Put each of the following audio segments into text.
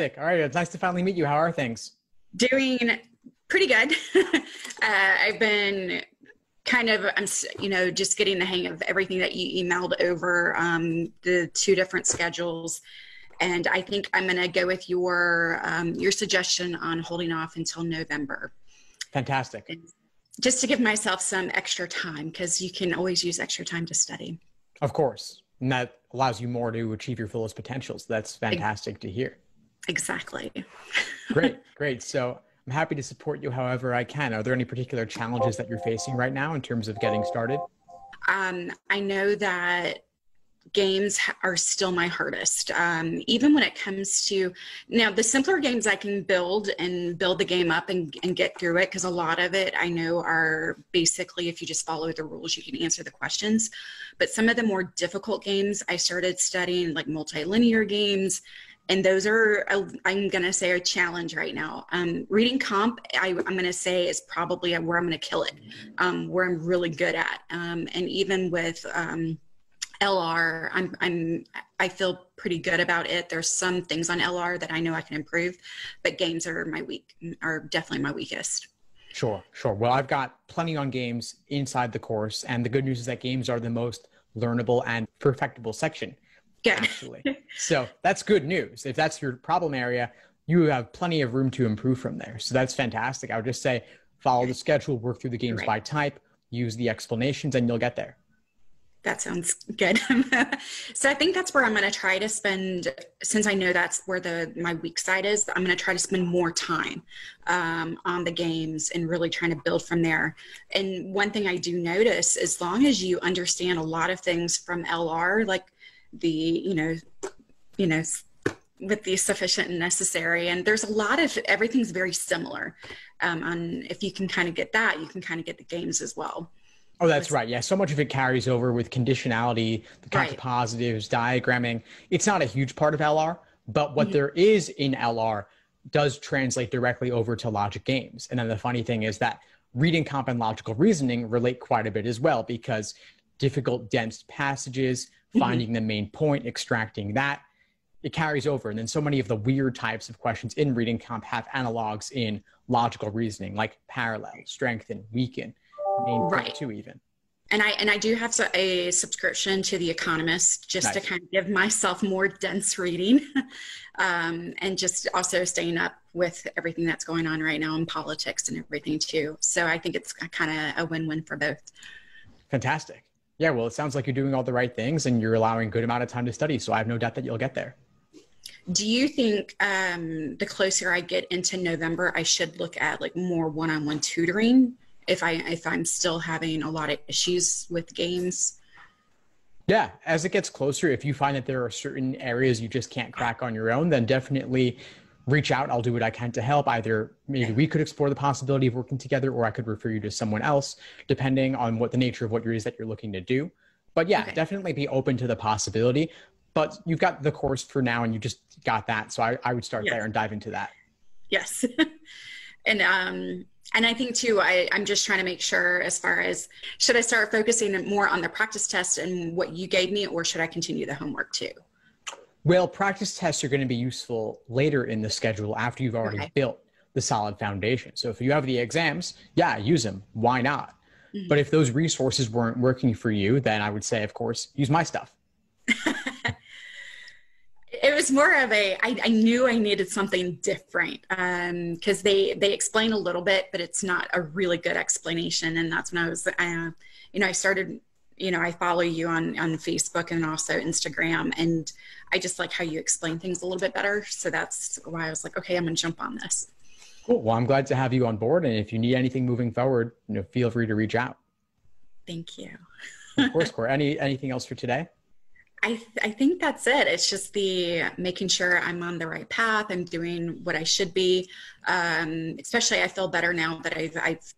Fantastic. All right. It's nice to finally meet you. How are things? Doing pretty good. I've been just getting the hang of everything that you emailed over, the two different schedules. And I think I'm going to go with your suggestion on holding off until November. Fantastic. Just to give myself some extra time, because you can always use extra time to study. Of course. And that allows you more to achieve your fullest potentials. That's fantastic to hear. Exactly. Great. So I'm happy to support you however I can. Are there any particular challenges that you're facing right now in terms of getting started? I know that games are still my hardest. Even when it comes to, now the simpler games I can build the game up and get through it, because a lot of it I know are basically, if you just follow the rules, you can answer the questions. But some of the more difficult games, I started studying like multilinear games, and those are, I'm going to say, a challenge right now. Reading comp, I'm going to say, is probably where I'm going to kill it, where I'm really good at. And even with LR, I feel pretty good about it. There's some things on LR that I know I can improve, but games are definitely my weakest. Sure. Well, I've got plenty on games inside the course, and the good news is that games are the most learnable and perfectible section. Good. Actually. So that's good news. If that's your problem area, you have plenty of room to improve from there. So that's fantastic. I would just say follow the schedule, work through the games by type, use the explanations, and you'll get there. That sounds good. So I think that's where I'm going to try to spend, since I know that's where my weak side is, I'm going to try to spend more time on the games and really trying to build from there. And one thing I do notice, as long as you understand a lot of things from LR, like the, with the sufficient and necessary, and there's a lot of, everything's very similar. If you can kind of get that, you can kind of get the games as well. Oh, that's right. Yeah. So much of it carries over with conditionality, the counterpositives, diagramming. It's not a huge part of LR, but what there is in LR does translate directly over to logic games. And then the funny thing is that reading comp and logical reasoning relate quite a bit as well, because difficult, dense passages, finding the main point, extracting that, it carries over. And then so many of the weird types of questions in reading comp have analogs in logical reasoning, like parallel, strengthen, weaken, main point too even. And I do have a subscription to The Economist just to kind of give myself more dense reading, and just also staying up with everything that's going on right now in politics and everything too. So I think it's kind of a win-win for both. Fantastic. Yeah, well, it sounds like you're doing all the right things and you're allowing a good amount of time to study. So I have no doubt that you'll get there. Do you think the closer I get into November, I should look at like more one-on-one tutoring if I'm still having a lot of issues with games? Yeah, as it gets closer, if you find that there are certain areas you just can't crack on your own, then definitely reach out. I'll do what I can to help. Either maybe we could explore the possibility of working together, or I could refer you to someone else, depending on what the nature of what it is that you're looking to do. But yeah, definitely be open to the possibility. But you've got the course for now and you just got that. So I would start there and dive into that. Yes. And I think too, I'm just trying to make sure, as far as, should I start focusing more on the practice test and what you gave me, or should I continue the homework too? Well, practice tests are going to be useful later in the schedule after you've already built the solid foundation. So if you have the exams, use them. Why not? But if those resources weren't working for you, then I would say, of course, use my stuff. It was more of I knew I needed something different, because they explain a little bit, but it's not a really good explanation. And that's when I was, I started, I follow you on Facebook and also Instagram, and I just like how you explain things a little bit better. So that's why I was like, okay, I'm going to jump on this. Cool. Well, I'm glad to have you on board. And if you need anything moving forward, feel free to reach out. Thank you. Of course, Cora. Anything else for today? I think that's it. It's just the making sure I'm on the right path. I'm doing what I should be. Especially, I feel better now that I've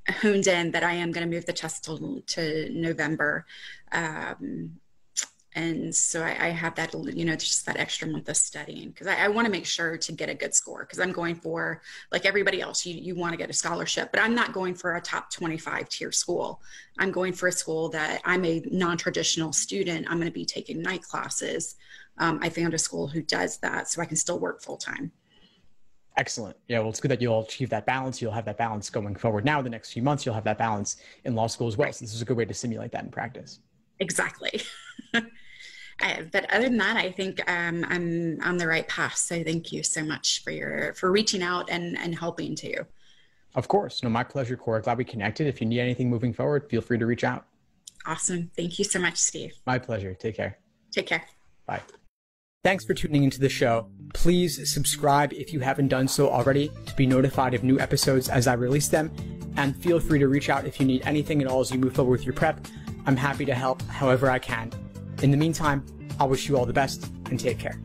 honed in that I am going to move the test to November. And so I have that, just that extra month of studying because I want to make sure to get a good score because I'm going for, like everybody else, you want to get a scholarship, but I'm not going for a top 25 tier school. I'm going for a school that I'm a non-traditional student. I'm going to be taking night classes. I found a school who does that so I can still work full time. Excellent. Yeah, well, it's good that you'll achieve that balance. You'll have that balance going forward. Now, the next few months, you'll have that balance in law school as well. Right. So this is a good way to simulate that in practice. Exactly. But other than that, I think I'm on the right path. So thank you so much for reaching out and helping too. Of course. No, my pleasure, Cora. Glad we connected. If you need anything moving forward, feel free to reach out. Awesome. Thank you so much, Steve. My pleasure. Take care. Take care. Bye. Thanks for tuning into the show. Please subscribe if you haven't done so already to be notified of new episodes as I release them. And feel free to reach out if you need anything at all as you move forward with your prep. I'm happy to help however I can. In the meantime, I'll wish you all the best and take care.